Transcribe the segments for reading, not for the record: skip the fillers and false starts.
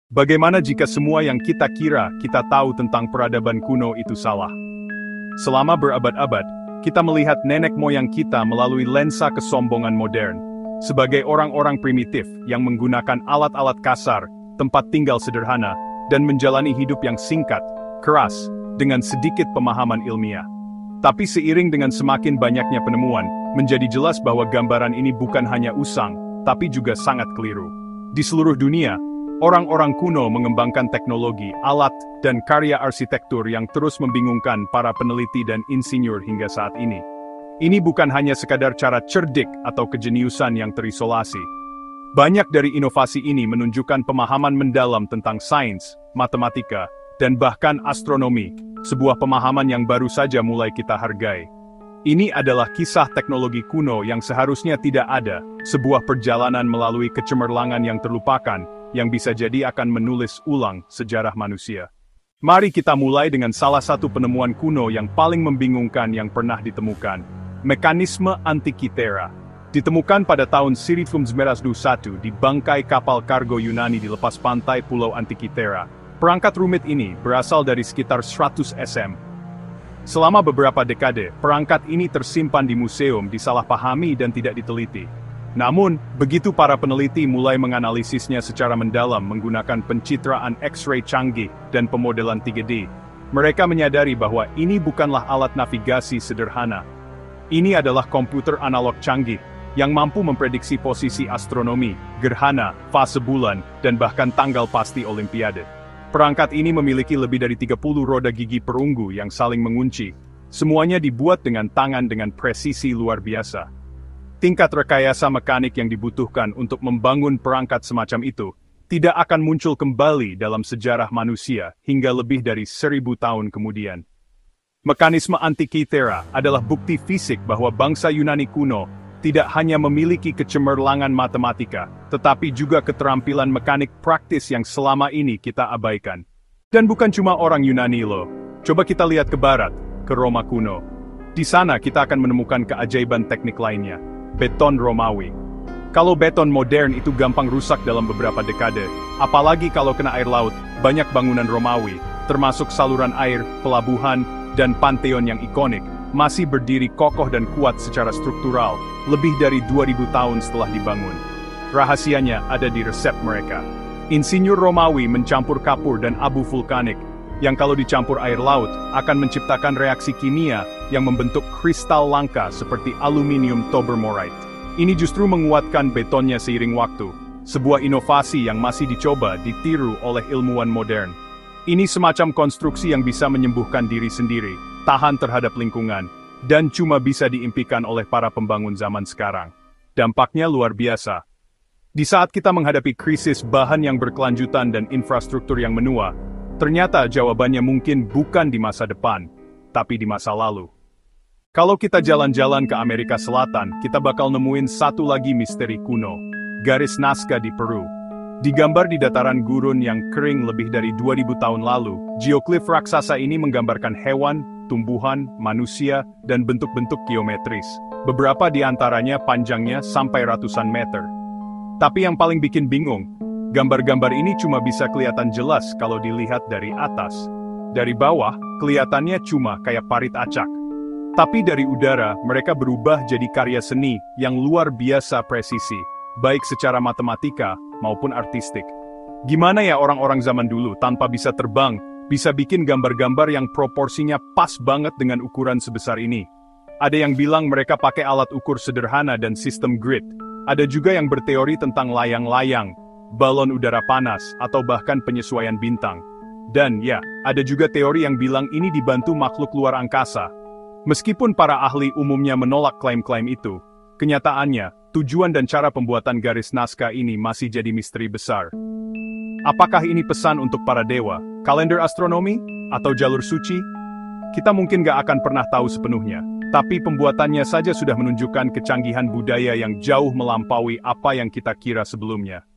Bagaimana jika semua yang kita kira kita tahu tentang peradaban kuno itu salah? Selama berabad-abad, kita melihat nenek moyang kita melalui lensa kesombongan modern, sebagai orang-orang primitif yang menggunakan alat-alat kasar, tempat tinggal sederhana, dan menjalani hidup yang singkat, keras, dengan sedikit pemahaman ilmiah. Tapi seiring dengan semakin banyaknya penemuan, menjadi jelas bahwa gambaran ini bukan hanya usang, tapi juga sangat keliru. Di seluruh dunia, orang-orang kuno mengembangkan teknologi, alat, dan karya arsitektur yang terus membingungkan para peneliti dan insinyur hingga saat ini. Ini bukan hanya sekadar cara cerdik atau kejeniusan yang terisolasi. Banyak dari inovasi ini menunjukkan pemahaman mendalam tentang sains, matematika, dan bahkan astronomi, sebuah pemahaman yang baru saja mulai kita hargai. Ini adalah kisah teknologi kuno yang seharusnya tidak ada, sebuah perjalanan melalui kecemerlangan yang terlupakan, yang bisa jadi akan menulis ulang sejarah manusia. Mari kita mulai dengan salah satu penemuan kuno yang paling membingungkan yang pernah ditemukan. Mekanisme Antikythera. Ditemukan pada tahun 1921 di bangkai kapal kargo Yunani di lepas pantai Pulau Antikythera. Perangkat rumit ini berasal dari sekitar 100 sm. Selama beberapa dekade, perangkat ini tersimpan di museum, disalahpahami dan tidak diteliti. Namun, begitu para peneliti mulai menganalisisnya secara mendalam menggunakan pencitraan X-ray canggih dan pemodelan 3D, mereka menyadari bahwa ini bukanlah alat navigasi sederhana. Ini adalah komputer analog canggih, yang mampu memprediksi posisi astronomi, gerhana, fase bulan, dan bahkan tanggal pasti Olimpiade. Perangkat ini memiliki lebih dari 30 roda gigi perunggu yang saling mengunci. Semuanya dibuat dengan tangan dengan presisi luar biasa. Tingkat rekayasa mekanik yang dibutuhkan untuk membangun perangkat semacam itu tidak akan muncul kembali dalam sejarah manusia hingga lebih dari 1000 tahun kemudian. Mekanisme Antikythera adalah bukti fisik bahwa bangsa Yunani kuno tidak hanya memiliki kecemerlangan matematika, tetapi juga keterampilan mekanik praktis yang selama ini kita abaikan. Dan bukan cuma orang Yunani loh. Coba kita lihat ke barat, ke Roma kuno. Di sana kita akan menemukan keajaiban teknik lainnya. Beton Romawi. Kalau beton modern itu gampang rusak dalam beberapa dekade, apalagi kalau kena air laut, banyak bangunan Romawi, termasuk saluran air, pelabuhan, dan pantheon yang ikonik, masih berdiri kokoh dan kuat secara struktural, lebih dari 2000 tahun setelah dibangun. Rahasianya ada di resep mereka. Insinyur Romawi mencampur kapur dan abu vulkanik, yang kalau dicampur air laut, akan menciptakan reaksi kimia yang membentuk kristal langka seperti aluminium tobermorite. Ini justru menguatkan betonnya seiring waktu, sebuah inovasi yang masih dicoba ditiru oleh ilmuwan modern. Ini semacam konstruksi yang bisa menyembuhkan diri sendiri, tahan terhadap lingkungan, dan cuma bisa diimpikan oleh para pembangun zaman sekarang. Dampaknya luar biasa. Di saat kita menghadapi krisis bahan yang berkelanjutan dan infrastruktur yang menua, ternyata jawabannya mungkin bukan di masa depan, tapi di masa lalu. Kalau kita jalan-jalan ke Amerika Selatan, kita bakal nemuin satu lagi misteri kuno, garis Nazca di Peru. Digambar di dataran gurun yang kering lebih dari 2000 tahun lalu, geoklif raksasa ini menggambarkan hewan, tumbuhan, manusia, dan bentuk-bentuk geometris. Beberapa di antaranya panjangnya sampai ratusan meter. Tapi yang paling bikin bingung, gambar-gambar ini cuma bisa kelihatan jelas kalau dilihat dari atas. Dari bawah, kelihatannya cuma kayak parit acak. Tapi dari udara, mereka berubah jadi karya seni yang luar biasa presisi, baik secara matematika maupun artistik. Gimana ya orang-orang zaman dulu tanpa bisa terbang, bisa bikin gambar-gambar yang proporsinya pas banget dengan ukuran sebesar ini? Ada yang bilang mereka pakai alat ukur sederhana dan sistem grid. Ada juga yang berteori tentang layang-layang, balon udara panas, atau bahkan penyesuaian bintang. Dan ya, ada juga teori yang bilang ini dibantu makhluk luar angkasa. Meskipun para ahli umumnya menolak klaim-klaim itu, kenyataannya, tujuan dan cara pembuatan garis Nazca ini masih jadi misteri besar. Apakah ini pesan untuk para dewa, kalender astronomi, atau jalur suci? Kita mungkin gak akan pernah tahu sepenuhnya, tapi pembuatannya saja sudah menunjukkan kecanggihan budaya yang jauh melampaui apa yang kita kira sebelumnya.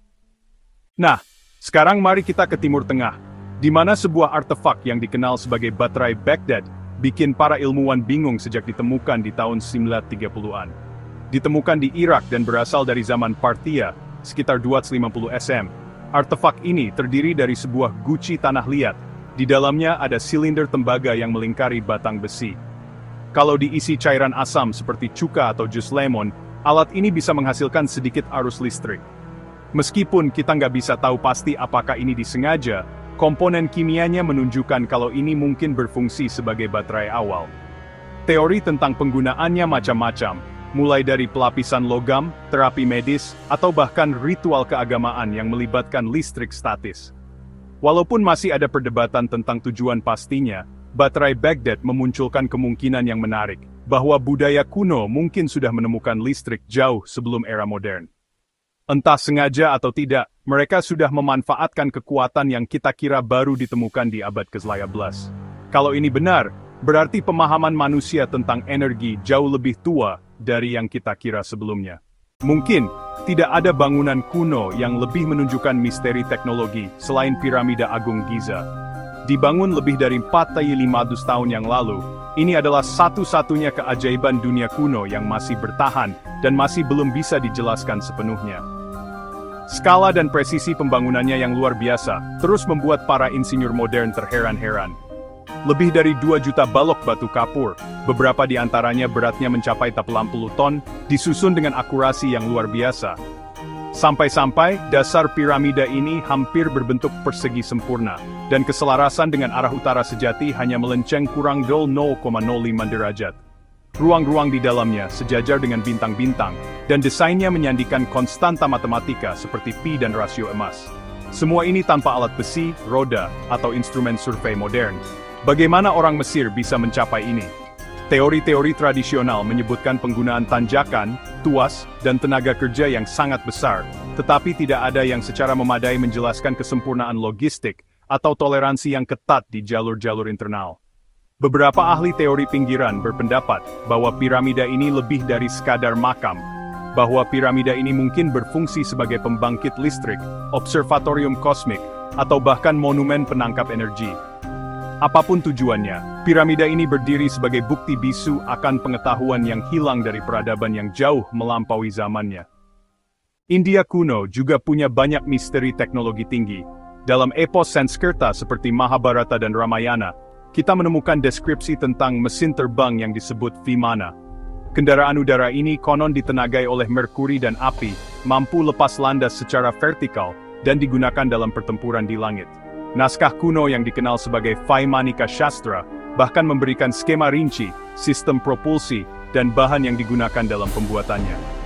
Nah, sekarang mari kita ke Timur Tengah, di mana sebuah artefak yang dikenal sebagai baterai Baghdad bikin para ilmuwan bingung sejak ditemukan di tahun 1930-an. Ditemukan di Irak dan berasal dari zaman Parthia, sekitar 250 sm. Artefak ini terdiri dari sebuah guci tanah liat. Di dalamnya ada silinder tembaga yang melingkari batang besi. Kalau diisi cairan asam seperti cuka atau jus lemon, alat ini bisa menghasilkan sedikit arus listrik. Meskipun kita nggak bisa tahu pasti apakah ini disengaja, komponen kimianya menunjukkan kalau ini mungkin berfungsi sebagai baterai awal. Teori tentang penggunaannya macam-macam, mulai dari pelapisan logam, terapi medis, atau bahkan ritual keagamaan yang melibatkan listrik statis. Walaupun masih ada perdebatan tentang tujuan pastinya, baterai Baghdad memunculkan kemungkinan yang menarik, bahwa budaya kuno mungkin sudah menemukan listrik jauh sebelum era modern. Entah sengaja atau tidak, mereka sudah memanfaatkan kekuatan yang kita kira baru ditemukan di abad ke-11. Kalau ini benar, berarti pemahaman manusia tentang energi jauh lebih tua dari yang kita kira sebelumnya. Mungkin, tidak ada bangunan kuno yang lebih menunjukkan misteri teknologi selain piramida Agung Giza. Dibangun lebih dari 4.500 tahun yang lalu, ini adalah satu-satunya keajaiban dunia kuno yang masih bertahan dan masih belum bisa dijelaskan sepenuhnya. Skala dan presisi pembangunannya yang luar biasa, terus membuat para insinyur modern terheran-heran. Lebih dari 2 juta balok batu kapur, beberapa di antaranya beratnya mencapai 80 ton, disusun dengan akurasi yang luar biasa. Sampai-sampai, dasar piramida ini hampir berbentuk persegi sempurna, dan keselarasan dengan arah utara sejati hanya melenceng kurang 0,05 derajat. Ruang-ruang di dalamnya sejajar dengan bintang-bintang, dan desainnya menyandikan konstanta matematika seperti pi dan rasio emas. Semua ini tanpa alat besi, roda, atau instrumen survei modern. Bagaimana orang Mesir bisa mencapai ini? Teori-teori tradisional menyebutkan penggunaan tanjakan, tuas, dan tenaga kerja yang sangat besar, tetapi tidak ada yang secara memadai menjelaskan kesempurnaan logistik atau toleransi yang ketat di jalur-jalur internal. Beberapa ahli teori pinggiran berpendapat bahwa piramida ini lebih dari sekadar makam, bahwa piramida ini mungkin berfungsi sebagai pembangkit listrik, observatorium kosmik, atau bahkan monumen penangkap energi. Apapun tujuannya, piramida ini berdiri sebagai bukti bisu akan pengetahuan yang hilang dari peradaban yang jauh melampaui zamannya. India kuno juga punya banyak misteri teknologi tinggi. Dalam epos Sanskerta seperti Mahabharata dan Ramayana, kita menemukan deskripsi tentang mesin terbang yang disebut Vimana. Kendaraan udara ini konon ditenagai oleh merkuri dan api, mampu lepas landas secara vertikal, dan digunakan dalam pertempuran di langit. Naskah kuno yang dikenal sebagai Vaimanika Shastra, bahkan memberikan skema rinci, sistem propulsi, dan bahan yang digunakan dalam pembuatannya.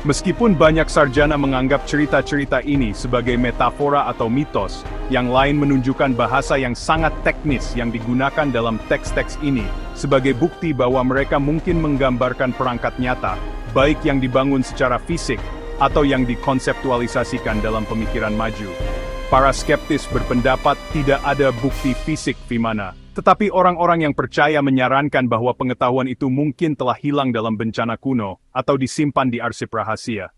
Meskipun banyak sarjana menganggap cerita-cerita ini sebagai metafora atau mitos, yang lain menunjukkan bahasa yang sangat teknis yang digunakan dalam teks-teks ini, sebagai bukti bahwa mereka mungkin menggambarkan perangkat nyata, baik yang dibangun secara fisik, atau yang dikonseptualisasikan dalam pemikiran maju. Para skeptis berpendapat tidak ada bukti fisik Vimana, tetapi orang-orang yang percaya menyarankan bahwa pengetahuan itu mungkin telah hilang dalam bencana kuno, atau disimpan di arsip rahasia.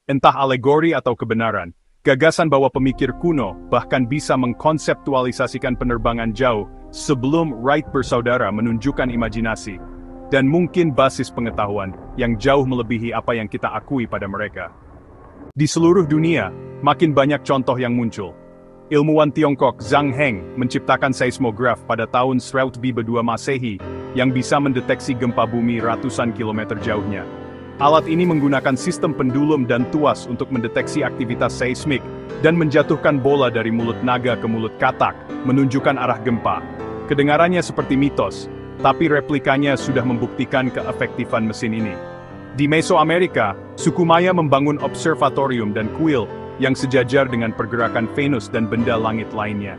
Entah alegori atau kebenaran, gagasan bahwa pemikir kuno bahkan bisa mengkonseptualisasikan penerbangan jauh sebelum Wright bersaudara menunjukkan imajinasi, dan mungkin basis pengetahuan yang jauh melebihi apa yang kita akui pada mereka. Di seluruh dunia, makin banyak contoh yang muncul. Ilmuwan Tiongkok Zhang Heng menciptakan seismograf pada tahun 1002 Masehi yang bisa mendeteksi gempa bumi ratusan kilometer jauhnya. Alat ini menggunakan sistem pendulum dan tuas untuk mendeteksi aktivitas seismik dan menjatuhkan bola dari mulut naga ke mulut katak, menunjukkan arah gempa. Kedengarannya seperti mitos, tapi replikanya sudah membuktikan keefektifan mesin ini. Di Mesoamerika, suku Maya membangun observatorium dan kuil yang sejajar dengan pergerakan Venus dan benda langit lainnya.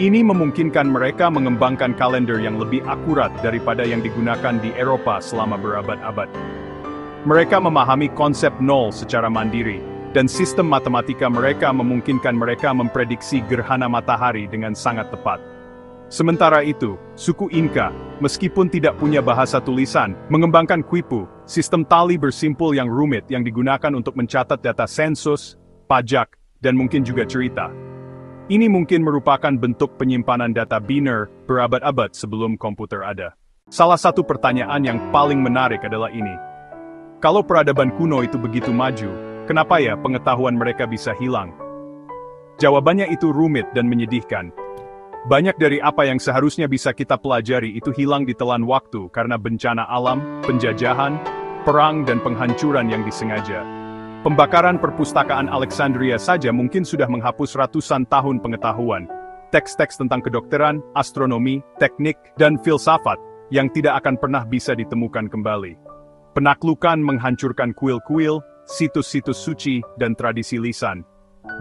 Ini memungkinkan mereka mengembangkan kalender yang lebih akurat daripada yang digunakan di Eropa selama berabad-abad. Mereka memahami konsep nol secara mandiri, dan sistem matematika mereka memungkinkan mereka memprediksi gerhana matahari dengan sangat tepat. Sementara itu, suku Inka, meskipun tidak punya bahasa tulisan, mengembangkan quipu, sistem tali bersimpul yang rumit yang digunakan untuk mencatat data sensus, pajak, dan mungkin juga cerita. Ini mungkin merupakan bentuk penyimpanan data biner berabad-abad sebelum komputer ada. Salah satu pertanyaan yang paling menarik adalah ini. Kalau peradaban kuno itu begitu maju, kenapa ya pengetahuan mereka bisa hilang? Jawabannya itu rumit dan menyedihkan. Banyak dari apa yang seharusnya bisa kita pelajari itu hilang ditelan waktu karena bencana alam, penjajahan, perang dan penghancuran yang disengaja. Pembakaran perpustakaan Alexandria saja mungkin sudah menghapus ratusan tahun pengetahuan. Teks-teks tentang kedokteran, astronomi, teknik, dan filsafat yang tidak akan pernah bisa ditemukan kembali. Penaklukan menghancurkan kuil-kuil, situs-situs suci, dan tradisi lisan.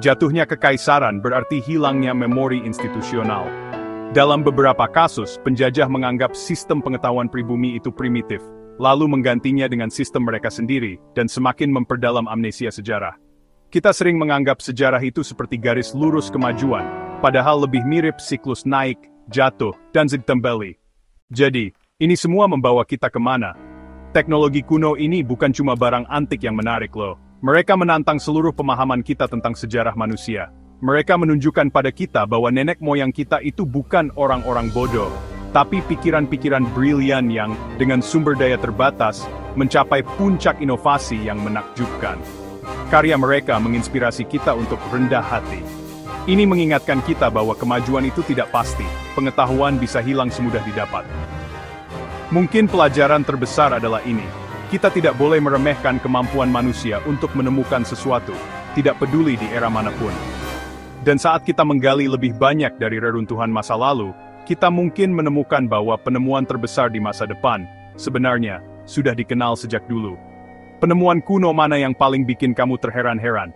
Jatuhnya kekaisaran berarti hilangnya memori institusional. Dalam beberapa kasus, penjajah menganggap sistem pengetahuan pribumi itu primitif, lalu menggantinya dengan sistem mereka sendiri, dan semakin memperdalam amnesia sejarah. Kita sering menganggap sejarah itu seperti garis lurus kemajuan, padahal lebih mirip siklus naik, jatuh, dan kembali. Jadi, ini semua membawa kita kemana? Teknologi kuno ini bukan cuma barang antik yang menarik loh. Mereka menantang seluruh pemahaman kita tentang sejarah manusia. Mereka menunjukkan pada kita bahwa nenek moyang kita itu bukan orang-orang bodoh, tapi pikiran-pikiran brilian yang, dengan sumber daya terbatas, mencapai puncak inovasi yang menakjubkan. Karya mereka menginspirasi kita untuk rendah hati. Ini mengingatkan kita bahwa kemajuan itu tidak pasti, pengetahuan bisa hilang semudah didapat. Mungkin pelajaran terbesar adalah ini. Kita tidak boleh meremehkan kemampuan manusia untuk menemukan sesuatu, tidak peduli di era manapun. Dan saat kita menggali lebih banyak dari reruntuhan masa lalu, kita mungkin menemukan bahwa penemuan terbesar di masa depan, sebenarnya, sudah dikenal sejak dulu. Penemuan kuno mana yang paling bikin kamu terheran-heran?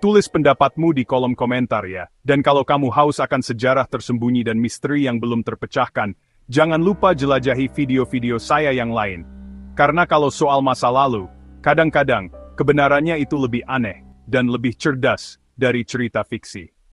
Tulis pendapatmu di kolom komentar ya, dan kalau kamu haus akan sejarah tersembunyi dan misteri yang belum terpecahkan, jangan lupa jelajahi video-video saya yang lain. Karena kalau soal masa lalu, kadang-kadang, kebenarannya itu lebih aneh, dan lebih cerdas, dari cerita fiksi.